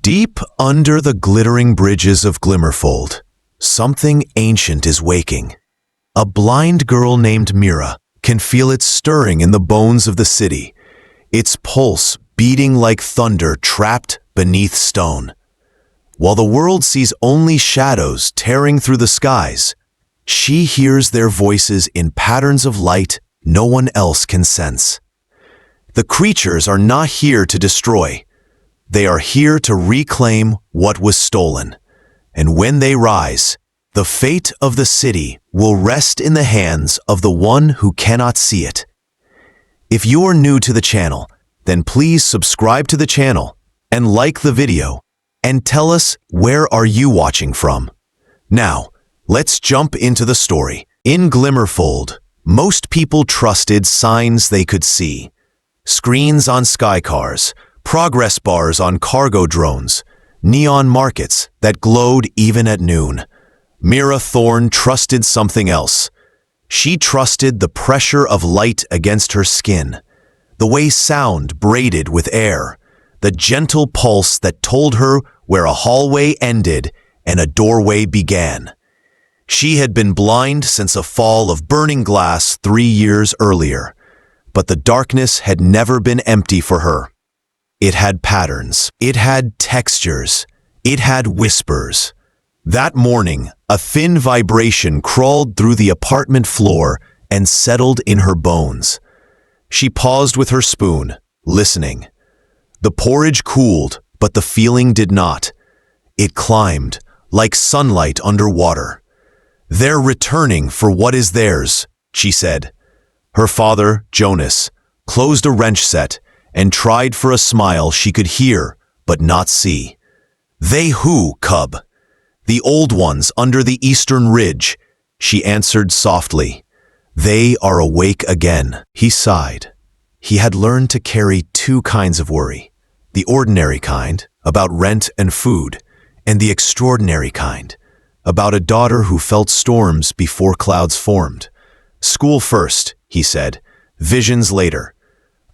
Deep under the glittering bridges of Glimmerfold, something ancient is waking. A blind girl named Mira can feel it stirring in the bones of the city, its pulse beating like thunder trapped beneath stone. While the world sees only shadows tearing through the skies, she hears their voices in patterns of light no one else can sense. The creatures are not here to destroy. They are here to reclaim what was stolen. And when they rise, the fate of the city will rest in the hands of the one who cannot see it. If you are new to the channel, then please subscribe to the channel and like the video and tell us where are you watching from. Now, let's jump into the story. In Glimmerfold, most people trusted signs they could see. Screens on skycars, progress bars on cargo drones, neon markets that glowed even at noon. Mira Thorne trusted something else. She trusted the pressure of light against her skin, the way sound braided with air, the gentle pulse that told her where a hallway ended and a doorway began. She had been blind since a fall of burning glass 3 years earlier, but the darkness had never been empty for her. It had patterns, it had textures, it had whispers. That morning, a thin vibration crawled through the apartment floor and settled in her bones. She paused with her spoon, listening. The porridge cooled, but the feeling did not. It climbed, like sunlight underwater. "They're returning for what is theirs," she said. Her father, Jonas, closed a wrench set and tried for a smile she could hear but not see. "They who, cub?" "The old ones under the eastern ridge," she answered softly. "They are awake again." He sighed. He had learned to carry 2 kinds of worry. The ordinary kind, about rent and food, and the extraordinary kind, about a daughter who felt storms before clouds formed. "School first," he said, "visions later."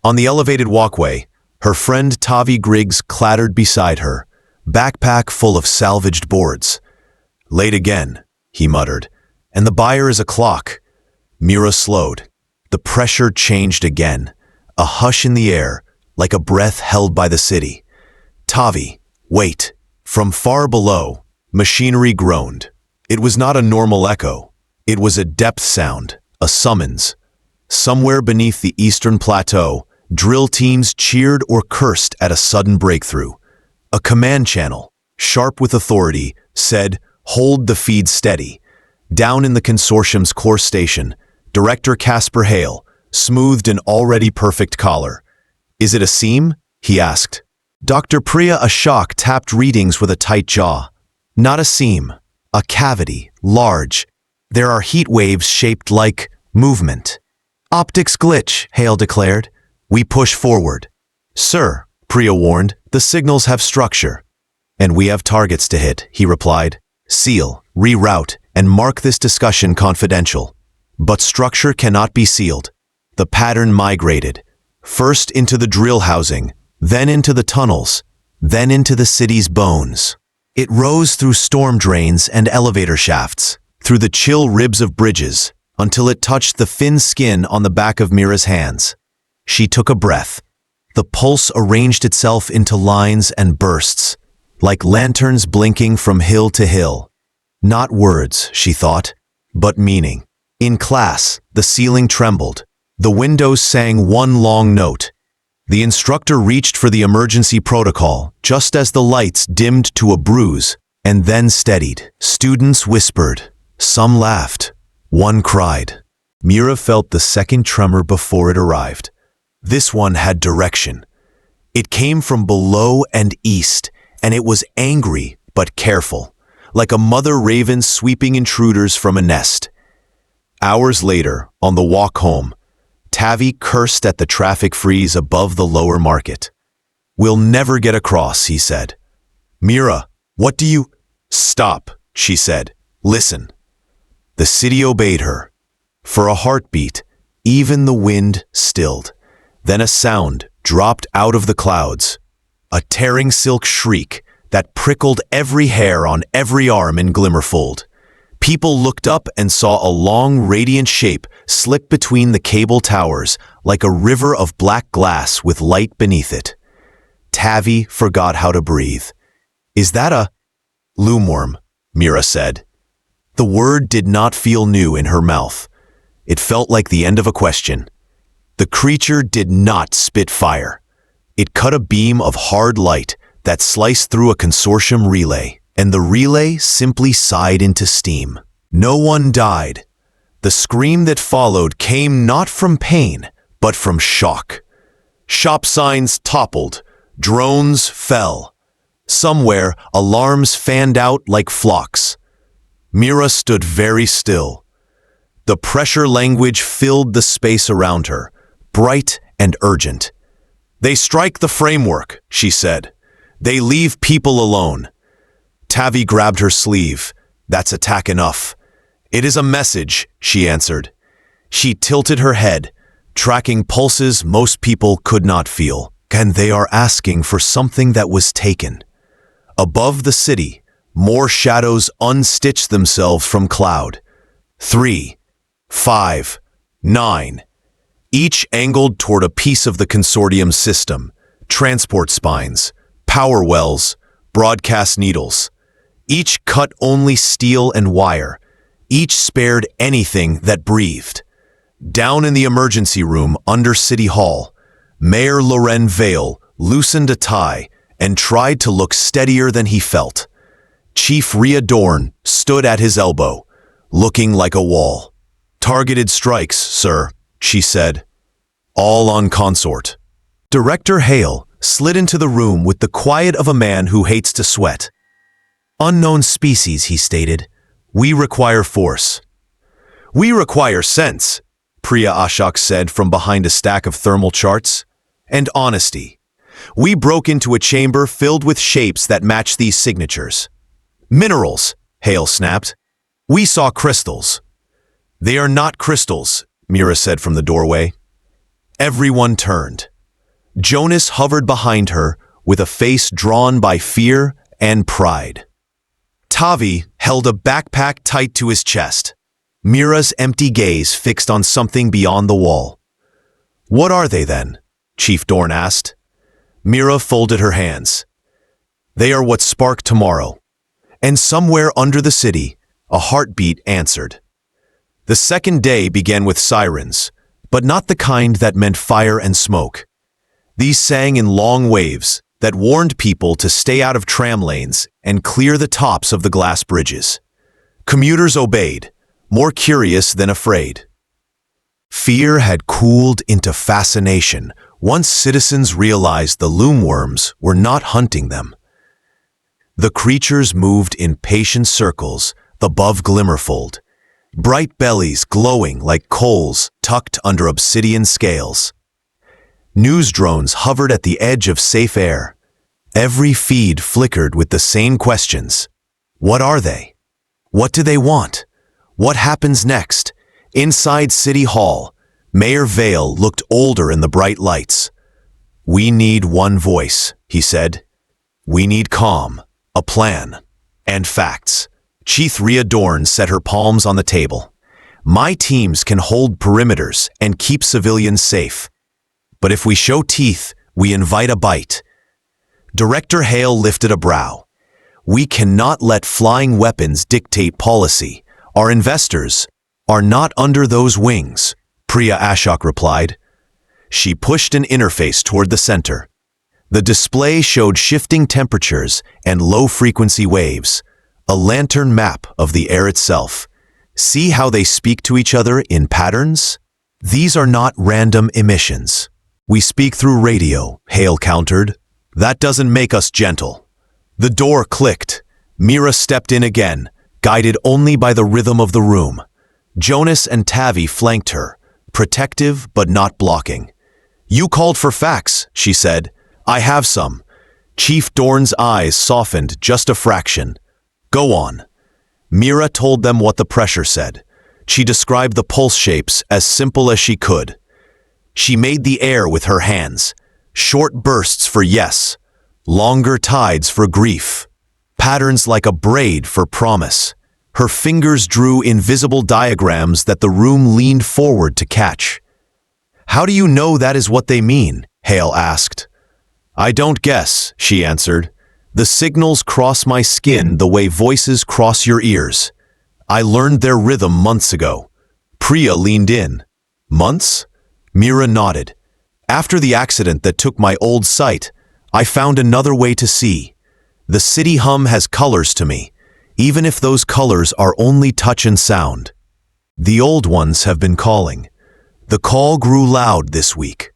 On the elevated walkway, her friend Tavi Griggs clattered beside her, backpack full of salvaged boards. "Late again," he muttered, "and the buyer is a clock." Mira slowed. The pressure changed again, a hush in the air, like a breath held by the city. "Tavi, wait." From far below, machinery groaned. It was not a normal echo. It was a depth sound, a summons. Somewhere beneath the eastern plateau, drill teams cheered or cursed at a sudden breakthrough. A command channel, sharp with authority, said, "Hold the feed steady." Down in the consortium's core station, Director Casper Hale smoothed an already perfect collar. "Is it a seam?" he asked. Dr. Priya Ashok tapped readings with a tight jaw. "Not a seam. A cavity, large. There are heat waves shaped like movement." "Optics glitch," Hale declared. "We push forward." "Sir," Priya warned, "the signals have structure." "And we have targets to hit," he replied. "Seal, reroute, and mark this discussion confidential." But structure cannot be sealed. The pattern migrated, first into the drill housing, then into the tunnels, then into the city's bones. It rose through storm drains and elevator shafts, through the chill ribs of bridges, until it touched the thin skin on the back of Mira's hands. She took a breath. The pulse arranged itself into lines and bursts, like lanterns blinking from hill to hill. Not words, she thought, but meaning. In class, the ceiling trembled. The windows sang one long note. The instructor reached for the emergency protocol, just as the lights dimmed to a bruise, and then steadied. Students whispered. Some laughed. One cried. Mira felt the second tremor before it arrived. This one had direction. It came from below and east, and it was angry but careful, like a mother raven sweeping intruders from a nest. Hours later, on the walk home, Tavi cursed at the traffic freeze above the lower market. "We'll never get across," he said. "Mira, what do you—" "Stop," she said. "Listen." The city obeyed her. For a heartbeat, even the wind stilled. Then a sound dropped out of the clouds. A tearing silk shriek that prickled every hair on every arm in Glimmerfold. People looked up and saw a long, radiant shape slip between the cable towers like a river of black glass with light beneath it. Tavi forgot how to breathe. "Is that a loomworm?" Mira said. The word did not feel new in her mouth. It felt like the end of a question. The creature did not spit fire. It cut a beam of hard light that sliced through a consortium relay, and the relay simply sighed into steam. No one died. The scream that followed came not from pain, but from shock. Shop signs toppled. Drones fell. Somewhere, alarms fanned out like flocks. Mira stood very still. The pressure language filled the space around her, bright and urgent. "They strike the framework," she said. "They leave people alone." Tavi grabbed her sleeve. "That's attack enough." "It is a message," she answered. She tilted her head, tracking pulses most people could not feel. And they are asking for something that was taken. Above the city, more shadows unstitched themselves from cloud. 3, 5, 9. Each angled toward a piece of the consortium system. Transport spines, power wells, broadcast needles. Each cut only steel and wire. Each spared anything that breathed. Down in the emergency room under City Hall, Mayor Loren Vale loosened a tie and tried to look steadier than he felt. Chief Rhea Dorn stood at his elbow, looking like a wall. "Targeted strikes, sir," she said. "All on consort." Director Hale slid into the room with the quiet of a man who hates to sweat. "Unknown species," he stated. "We require force." "We require sense," Priya Ashok said from behind a stack of thermal charts. "And honesty. We broke into a chamber filled with shapes that match these signatures." "Minerals," Hale snapped. "We saw crystals." "They are not crystals," Mira said from the doorway. Everyone turned. Jonas hovered behind her with a face drawn by fear and pride. Tavi held a backpack tight to his chest, Mira's empty gaze fixed on something beyond the wall. "What are they then?" Chief Dorn asked. Mira folded her hands. "They are what spark tomorrow." And somewhere under the city, a heartbeat answered. The second day began with sirens, but not the kind that meant fire and smoke. These sang in long waves that warned people to stay out of tram lanes and clear the tops of the glass bridges. Commuters obeyed, more curious than afraid. Fear had cooled into fascination once citizens realized the loomworms were not hunting them. The creatures moved in patient circles above Glimmerfold, bright bellies glowing like coals tucked under obsidian scales. News drones hovered at the edge of safe air. Every feed flickered with the same questions. What are they? What do they want? What happens next? Inside City Hall, Mayor Vale looked older in the bright lights. "We need one voice," he said. "We need calm, a plan, and facts." Chief Rhea Dorn set her palms on the table. "My teams can hold perimeters and keep civilians safe. But if we show teeth, we invite a bite." Director Hale lifted a brow. "We cannot let flying weapons dictate policy. Our investors are not under those wings," Priya Ashok replied. She pushed an interface toward the center. The display showed shifting temperatures and low-frequency waves, a lantern map of the air itself. "See how they speak to each other in patterns? These are not random emissions. We speak through radio," Hale countered. "That doesn't make us gentle." The door clicked. Mira stepped in again, guided only by the rhythm of the room. Jonas and Tavi flanked her, protective but not blocking. "You called for facts," she said. "I have some." Chief Dorn's eyes softened just a fraction. "Go on." Mira told them what the pressure said. She described the pulse shapes as simple as she could. She made the air with her hands. Short bursts for yes, longer tides for grief, patterns like a braid for promise. Her fingers drew invisible diagrams that the room leaned forward to catch. "How do you know that is what they mean?" Hale asked. "I don't guess," she answered. "The signals cross my skin the way voices cross your ears. I learned their rhythm months ago." Priya leaned in. "Months?" Mira nodded. "After the accident that took my old sight, I found another way to see. The city hum has colors to me, even if those colors are only touch and sound. The old ones have been calling. The call grew loud this week."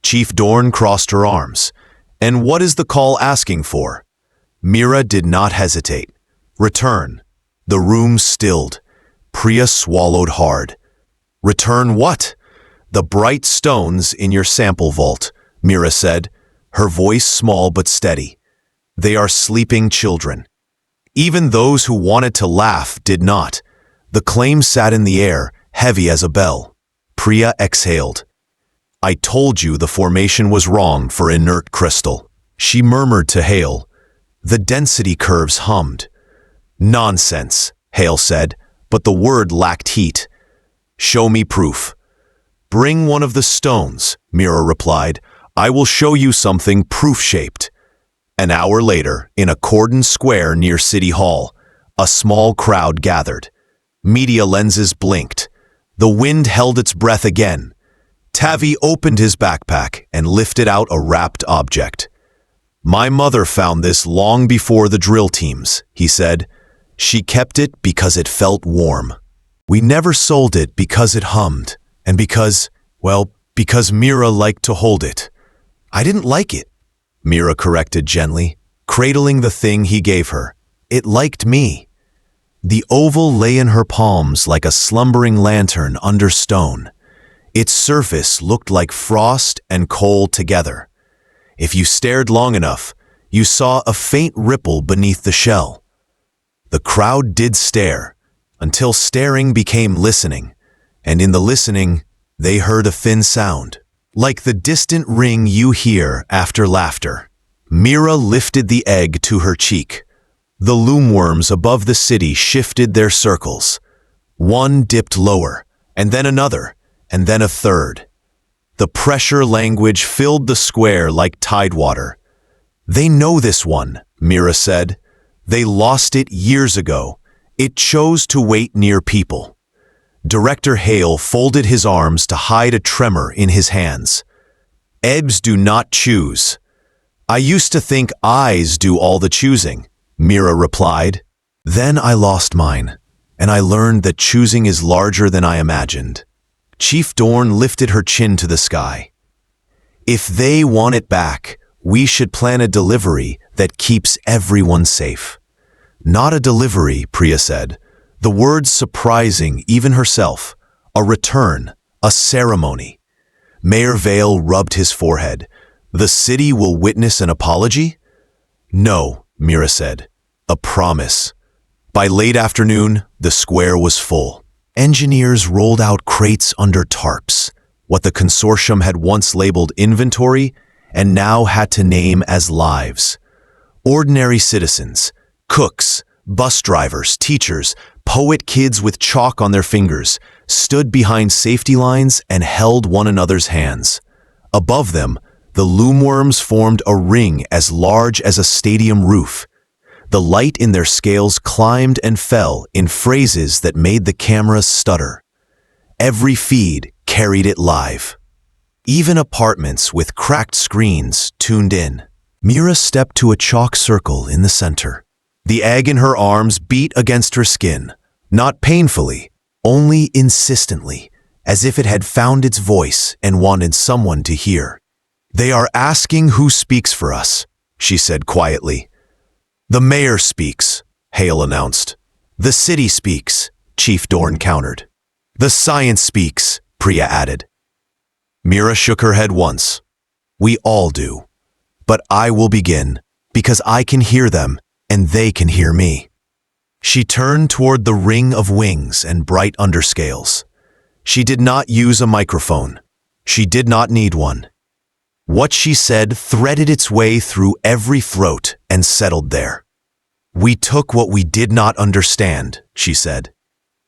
Chief Dorn crossed her arms. "And what is the call asking for?" Mira did not hesitate. "Return." The room stilled. Priya swallowed hard. "Return what?" "The bright stones in your sample vault," Mira said, her voice small but steady. "They are sleeping children." Even those who wanted to laugh did not. The claim sat in the air, heavy as a bell. Priya exhaled. "I told you the formation was wrong for inert crystal," she murmured to Hale. The density curves hummed. "Nonsense," Hale said, but the word lacked heat. "Show me proof." "Bring one of the stones," Mira replied. "I will show you something proof-shaped." An hour later, in a cordoned square near City Hall, a small crowd gathered. Media lenses blinked. The wind held its breath again. Tavi opened his backpack and lifted out a wrapped object. "My mother found this long before the drill teams," he said. "She kept it because it felt warm. We never sold it because it hummed, and because Mira liked to hold it." "I didn't like it," Mira corrected gently, cradling the thing he gave her. "It liked me." The oval lay in her palms like a slumbering lantern under stone. Its surface looked like frost and coal together. If you stared long enough, you saw a faint ripple beneath the shell. The crowd did stare, until staring became listening, and in the listening, they heard a thin sound, like the distant ring you hear after laughter. Mira lifted the egg to her cheek. The loomworms above the city shifted their circles. One dipped lower, and then another, and then a third. The pressure language filled the square like tidewater. "They know this one," Mira said. "They lost it years ago. It chose to wait near people." Director Hale folded his arms to hide a tremor in his hands. "Ebs do not choose." "I used to think eyes do all the choosing," Mira replied. "Then I lost mine, and I learned that choosing is larger than I imagined." Chief Dorn lifted her chin to the sky. "If they want it back, we should plan a delivery that keeps everyone safe." "Not a delivery," Priya said, the words surprising even herself. "A return, a ceremony." Mayor Vale rubbed his forehead. "The city will witness an apology?" "No," Mira said. "A promise." By late afternoon, the square was full. Engineers rolled out crates under tarps, what the consortium had once labeled inventory and now had to name as lives. Ordinary citizens, cooks, bus drivers, teachers, poet kids with chalk on their fingers, stood behind safety lines and held one another's hands. Above them, the loomworms formed a ring as large as a stadium roof. The light in their scales climbed and fell in phrases that made the cameras stutter. Every feed carried it live. Even apartments with cracked screens tuned in. Mira stepped to a chalk circle in the center. The egg in her arms beat against her skin, not painfully, only insistently, as if it had found its voice and wanted someone to hear. "They are asking who speaks for us," she said quietly. "The mayor speaks," Hale announced. "The city speaks," Chief Dorn countered. "The science speaks," Priya added. Mira shook her head once. "We all do. But I will begin, because I can hear them, and they can hear me." She turned toward the ring of wings and bright underscales. She did not use a microphone. She did not need one. What she said threaded its way through every throat and settled there. "We took what we did not understand," she said.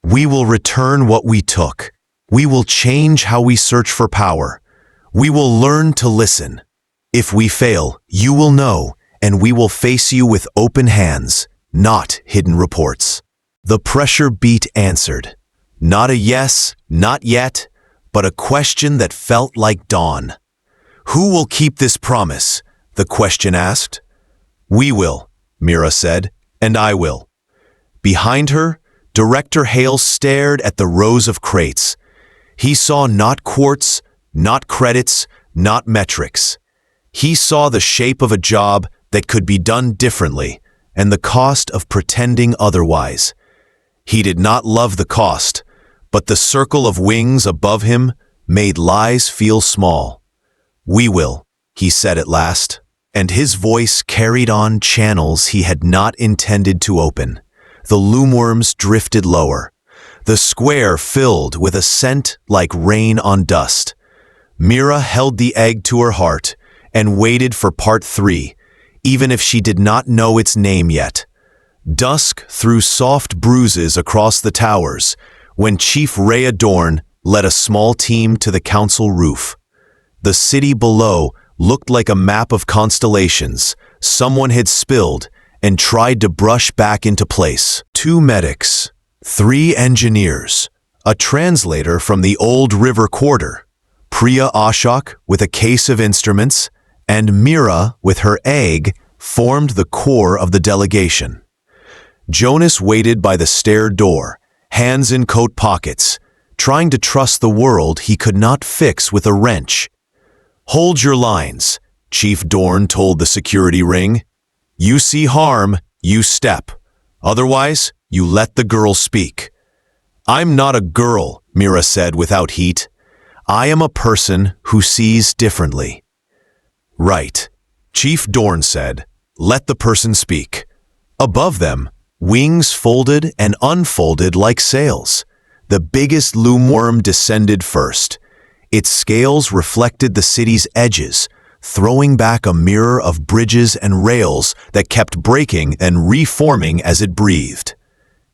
"We will return what we took. We will change how we search for power. We will learn to listen. If we fail, you will know, and we will face you with open hands, not hidden reports." The pressure beat answered. Not a yes, not yet, but a question that felt like dawn. "Who will keep this promise?" the question asked. "We will," Mira said, "and I will." Behind her, Director Hale stared at the rows of crates. He saw not quartz, not credits, not metrics. He saw the shape of a job that could be done differently and the cost of pretending otherwise. He did not love the cost, but the circle of wings above him made lies feel small. "We will," he said at last, and his voice carried on channels he had not intended to open. The loomworms drifted lower. The square filled with a scent like rain on dust. Mira held the egg to her heart and waited for part 3, even if she did not know its name yet. Dusk threw soft bruises across the towers when Chief Rhea Dorn led a small team to the council roof. The city below looked like a map of constellations someone had spilled and tried to brush back into place. 2 medics, 3 engineers, a translator from the old river quarter, Priya Ashok with a case of instruments, and Mira with her egg formed the core of the delegation. Jonas waited by the stair door, hands in coat pockets, trying to trust the world he could not fix with a wrench. "Hold your lines," Chief Dorn told the security ring. "You see harm, you step. Otherwise, you let the girl speak." "I'm not a girl," Mira said without heat. "I am a person who sees differently." "Right," Chief Dorn said. "Let the person speak." Above them, wings folded and unfolded like sails. The biggest loomworm descended first. Its scales reflected the city's edges, throwing back a mirror of bridges and rails that kept breaking and reforming as it breathed.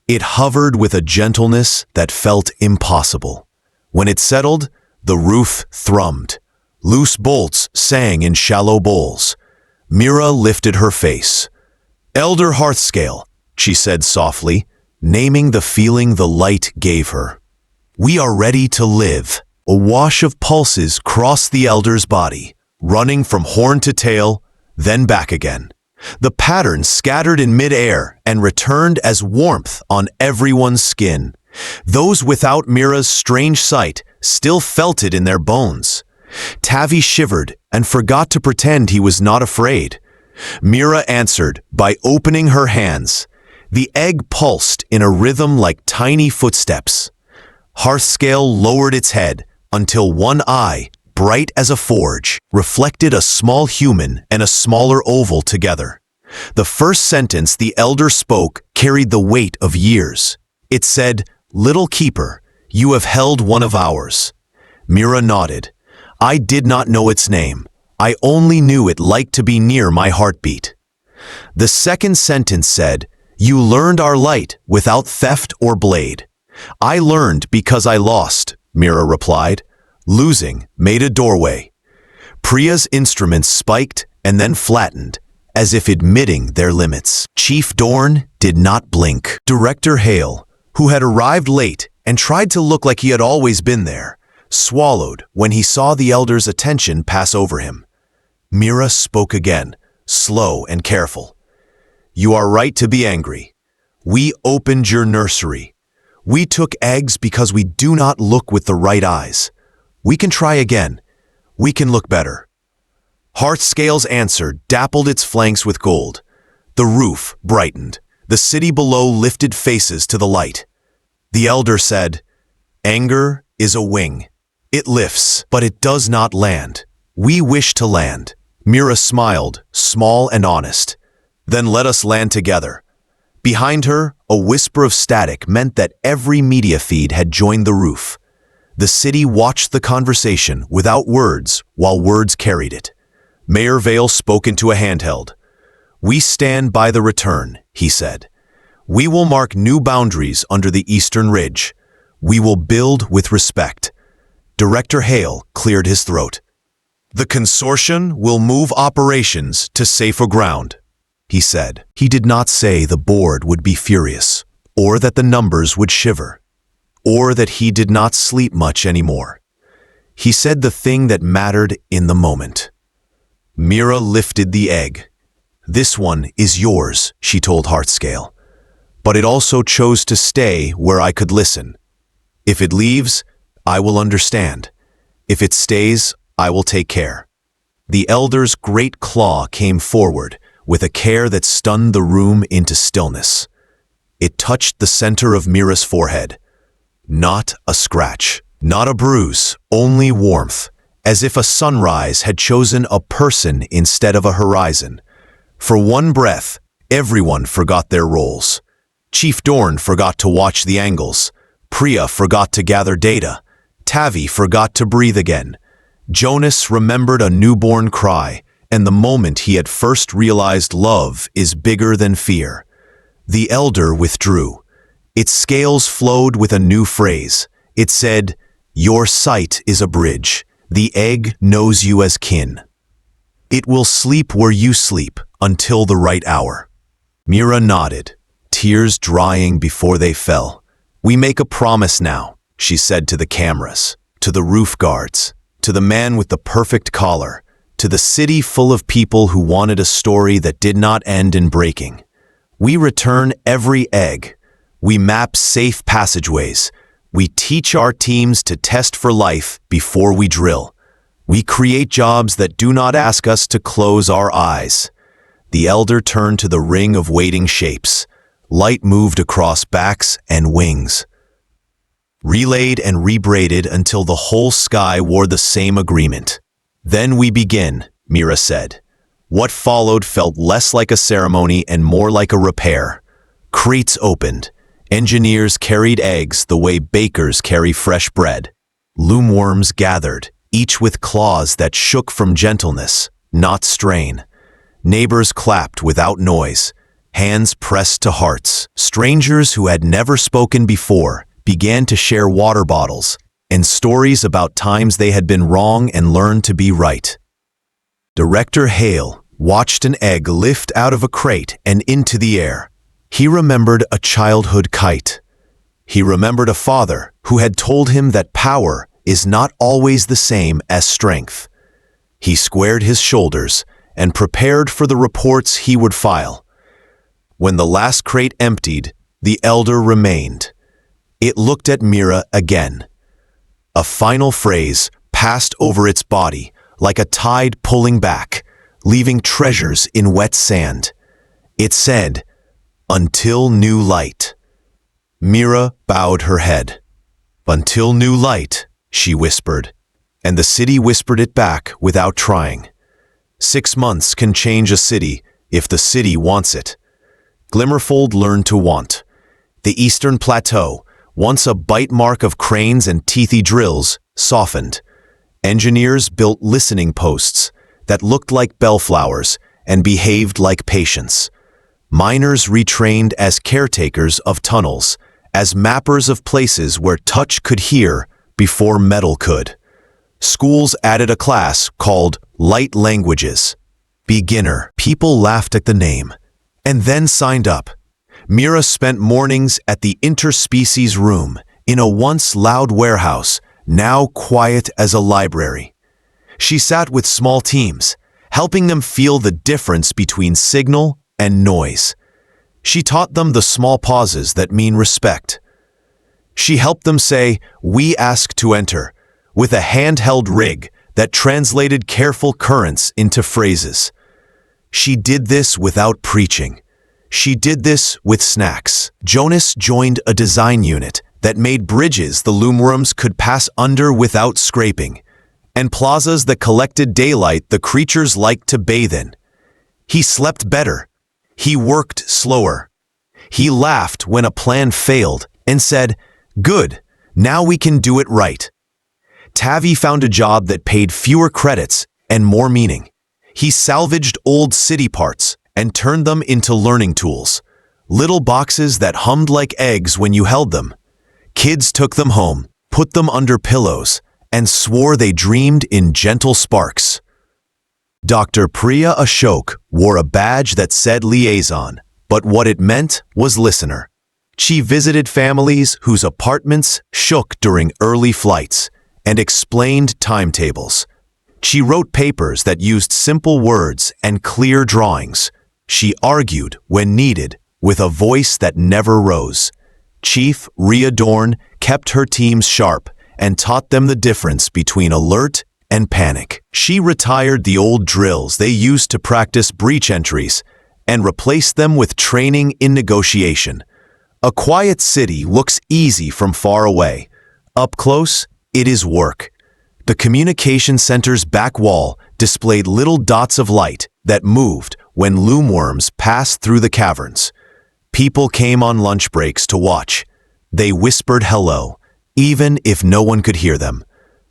It hovered with a gentleness that felt impossible. When it settled, the roof thrummed. Loose bolts sang in shallow bowls. Mira lifted her face. "Elder Hearthscale," she said softly, naming the feeling the light gave her. "We are ready to live." A wash of pulses crossed the elder's body, running from horn to tail, then back again. The pattern scattered in mid-air and returned as warmth on everyone's skin. Those without Mira's strange sight still felt it in their bones. Tavi shivered and forgot to pretend he was not afraid. Mira answered by opening her hands. The egg pulsed in a rhythm like tiny footsteps. Hearthscale lowered its head until one eye, bright as a forge, reflected a small human and a smaller oval together. The first sentence the elder spoke carried the weight of years. It said, "Little keeper, you have held one of ours." Mira nodded. "I did not know its name. I only knew it liked to be near my heartbeat." The second sentence said, "You learned our light without theft or blade." "I learned because I lost," Mira replied. "Losing made a doorway." Priya's instruments spiked and then flattened, as if admitting their limits. Chief Dorn did not blink. Director Hale, who had arrived late and tried to look like he had always been there, swallowed when he saw the elder's attention pass over him. Mira spoke again, slow and careful. "You are right to be angry. We opened your nursery. We took eggs because we do not look with the right eyes. We can try again. We can look better." Hearthscale's answer dappled its flanks with gold. The roof brightened. The city below lifted faces to the light. The elder said, "Anger is a wing. It lifts, but it does not land. We wish to land." Mira smiled, small and honest. "Then let us land together." Behind her, a whisper of static meant that every media feed had joined the roof. The city watched the conversation without words while words carried it. Mayor Vale spoke into a handheld. "We stand by the return," he said. "We will mark new boundaries under the Eastern Ridge. We will build with respect." Director Hale cleared his throat. "The consortium will move operations to safer ground," he said. He did not say the board would be furious, or that the numbers would shiver, or that he did not sleep much anymore. He said the thing that mattered in the moment. Mira lifted the egg. "This one is yours," she told Heartscale. "But it also chose to stay where I could listen. If it leaves, I will understand. If it stays, I will take care." The elder's great claw came forward with a care that stunned the room into stillness. It touched the center of Mira's forehead. Not a scratch, not a bruise, only warmth, as if a sunrise had chosen a person instead of a horizon. For one breath, everyone forgot their roles. Chief Dorn forgot to watch the angles. Priya forgot to gather data. Tavi forgot to breathe again. Jonas remembered a newborn cry, and the moment he had first realized love is bigger than fear. The elder withdrew. Its scales flowed with a new phrase. It said, "Your sight is a bridge. The egg knows you as kin. It will sleep where you sleep until the right hour." Mira nodded, tears drying before they fell. "We make a promise now," she said to the cameras, to the roof guards, to the man with the perfect collar, to the city full of people who wanted a story that did not end in breaking. "We return every egg. We map safe passageways. We teach our teams to test for life before we drill. We create jobs that do not ask us to close our eyes." The elder turned to the ring of waiting shapes. Light moved across backs and wings, relayed and rebraided until the whole sky wore the same agreement. "Then we begin," Mira said. What followed felt less like a ceremony and more like a repair. Crates opened. Engineers carried eggs the way bakers carry fresh bread. Loomworms gathered, each with claws that shook from gentleness, not strain. Neighbors clapped without noise. Hands pressed to hearts. Strangers who had never spoken before began to share water bottles and stories about times they had been wrong and learned to be right. Director Hale watched an egg lift out of a crate and into the air. He remembered a childhood kite. He remembered a father who had told him that power is not always the same as strength. He squared his shoulders and prepared for the reports he would file. When the last crate emptied, the elder remained. It looked at Mira again. A final phrase passed over its body like a tide pulling back, leaving treasures in wet sand. It said, "Until new light." Mira bowed her head. "Until new light," she whispered, and the city whispered it back without trying. 6 months can change a city if the city wants it. Glimmerfold learned to want. The Eastern Plateau, once a bite mark of cranes and teethy drills, softened. Engineers built listening posts that looked like bellflowers and behaved like patients. Miners retrained as caretakers of tunnels, as mappers of places where touch could hear before metal could. Schools added a class called Light Languages. Beginner. People laughed at the name, and then signed up. Mira spent mornings at the interspecies room in a once loud warehouse, now quiet as a library. She sat with small teams, helping them feel the difference between signal and noise. She taught them the small pauses that mean respect. She helped them say, "We ask to enter," with a handheld rig that translated careful currents into phrases. She did this without preaching. She did this with snacks. Jonas joined a design unit that made bridges the loomworms could pass under without scraping, and plazas that collected daylight the creatures liked to bathe in. He slept better. He worked slower. He laughed when a plan failed and said, "Good, now we can do it right." Tavi found a job that paid fewer credits and more meaning. He salvaged old city parts and turned them into learning tools. Little boxes that hummed like eggs when you held them. Kids took them home, put them under pillows, and swore they dreamed in gentle sparks. Dr. Priya Ashok wore a badge that said liaison, but what it meant was listener. She visited families whose apartments shook during early flights and explained timetables. She wrote papers that used simple words and clear drawings. She argued, when needed, with a voice that never rose. Chief Rhea Dorn kept her teams sharp and taught them the difference between alert and panic. She retired the old drills they used to practice breach entries and replaced them with training in negotiation. A quiet city looks easy from far away. Up close, it is work. The communication center's back wall displayed little dots of light that moved when loomworms passed through the caverns. People came on lunch breaks to watch. They whispered hello, even if no one could hear them.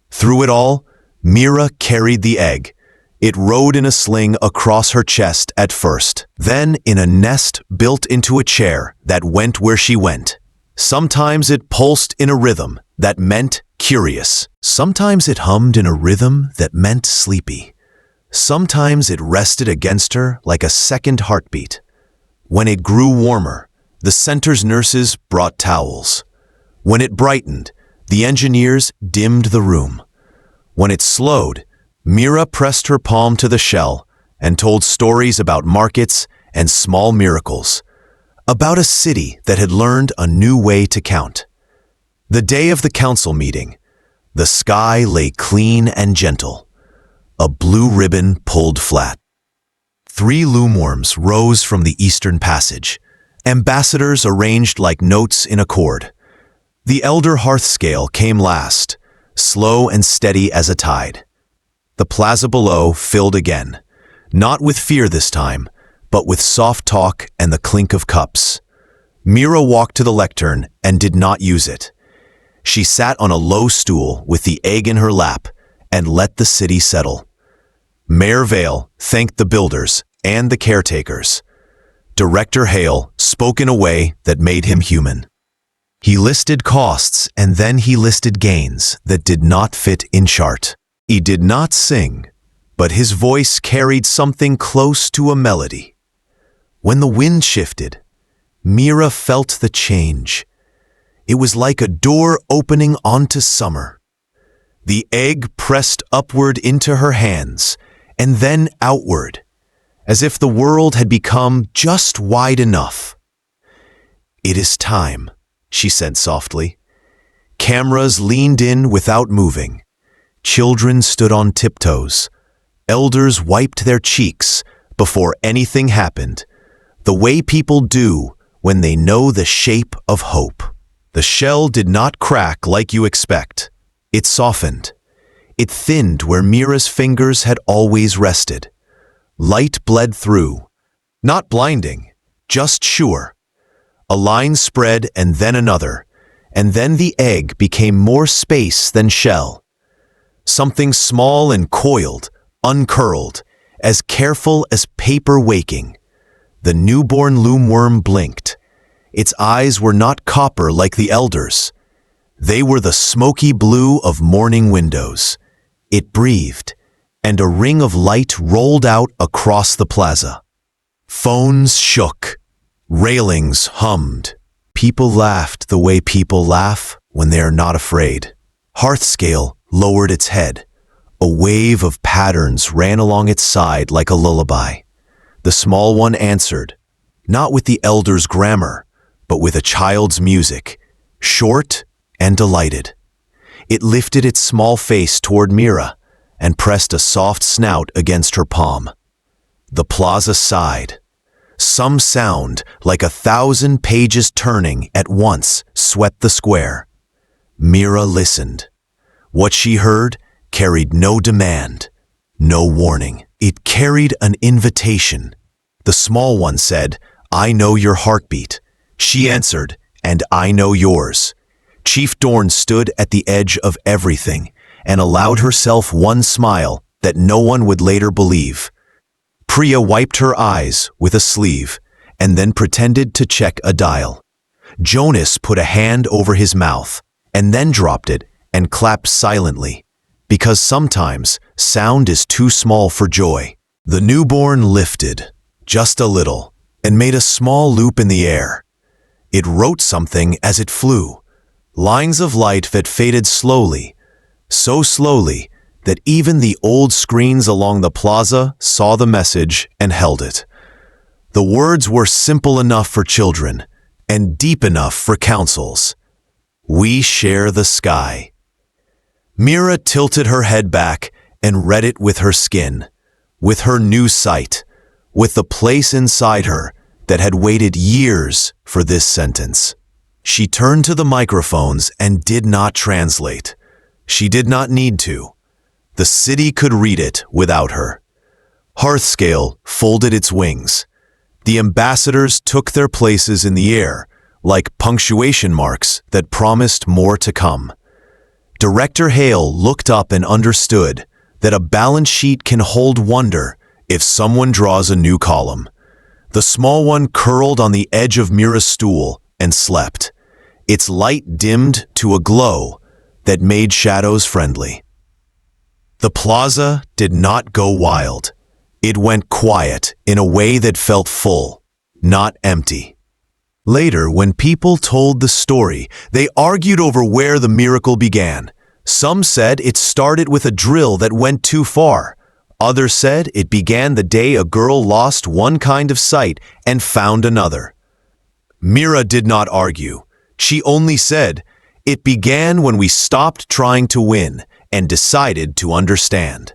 Through it all, Mira carried the egg. It rode in a sling across her chest at first, then in a nest built into a chair that went where she went. Sometimes it pulsed in a rhythm that meant curious. Sometimes it hummed in a rhythm that meant sleepy. Sometimes it rested against her like a second heartbeat. When it grew warmer, the center's nurses brought towels. When it brightened, the engineers dimmed the room. When it slowed, Mira pressed her palm to the shell and told stories about markets and small miracles, about a city that had learned a new way to count. The day of the council meeting, the sky lay clean and gentle. A blue ribbon pulled flat. 3 loomworms rose from the eastern passage, ambassadors arranged like notes in a chord. The elder Hearthscale came last, slow and steady as a tide. The plaza below filled again, not with fear this time, but with soft talk and the clink of cups. Mira walked to the lectern and did not use it. She sat on a low stool with the egg in her lap and let the city settle. Mayor Vale thanked the builders and the caretakers. Director Hale spoke in a way that made him human. He listed costs and then he listed gains that did not fit in chart. He did not sing, but his voice carried something close to a melody. When the wind shifted, Mira felt the change. It was like a door opening onto summer. The egg pressed upward into her hands, and then outward, as if the world had become just wide enough. "It is time," she said softly. Cameras leaned in without moving. Children stood on tiptoes. Elders wiped their cheeks before anything happened, the way people do when they know the shape of hope. The shell did not crack like you expect. It softened. It thinned where Mira's fingers had always rested. Light bled through, not blinding, just sure. A line spread and then another, and then the egg became more space than shell. Something small and coiled, uncurled, as careful as paper waking. The newborn loomworm blinked. Its eyes were not copper like the elders. They were the smoky blue of morning windows. It breathed, and a ring of light rolled out across the plaza. Phones shook. Railings hummed. People laughed the way people laugh when they are not afraid. Hearthscale lowered its head. A wave of patterns ran along its side like a lullaby. The small one answered, not with the elder's grammar, but with a child's music, short and delighted. It lifted its small face toward Mira and pressed a soft snout against her palm. The plaza sighed. Some sound, like 1,000 pages turning at once, swept the square. Mira listened. What she heard carried no demand, no warning. It carried an invitation. The small one said, "I know your heartbeat." She answered, "And I know yours." Chief Dorn stood at the edge of everything, and allowed herself one smile that no one would later believe. Priya wiped her eyes with a sleeve and then pretended to check a dial. Jonas put a hand over his mouth and then dropped it and clapped silently, because sometimes sound is too small for joy. The newborn lifted, just a little, and made a small loop in the air. It wrote something as it flew, lines of light that faded slowly, so slowly that even the old screens along the plaza saw the message and held it. The words were simple enough for children and deep enough for councils. We share the sky. Mira tilted her head back and read it with her skin, with her new sight, with the place inside her that had waited years for this sentence. She turned to the microphones and did not translate. She did not need to. The city could read it without her. Hearthscale folded its wings. The ambassadors took their places in the air, like punctuation marks that promised more to come. Director Hale looked up and understood that a balance sheet can hold wonder if someone draws a new column. The small one curled on the edge of Mira's stool and slept, its light dimmed to a glow that made shadows friendly. The plaza did not go wild. It went quiet in a way that felt full, not empty. Later, when people told the story, they argued over where the miracle began. Some said it started with a drill that went too far. Others said it began the day a girl lost one kind of sight and found another. Mira did not argue. She only said, "It began when we stopped trying to win and decided to understand."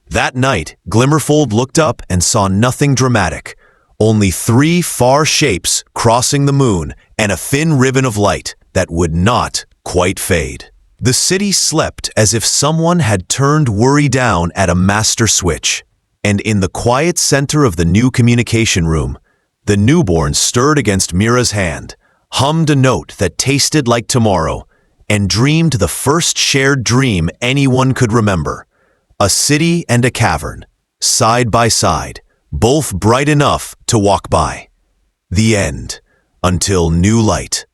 That night, Glimmerfold looked up and saw nothing dramatic, only 3 far shapes crossing the moon and a thin ribbon of light that would not quite fade. The city slept as if someone had turned worry down at a master switch, and in the quiet center of the new communication room, the newborn stirred against Mira's hand, hummed a note that tasted like tomorrow, and dreamed the first shared dream anyone could remember. A city and a cavern, side by side, both bright enough to walk by. The end, until new light.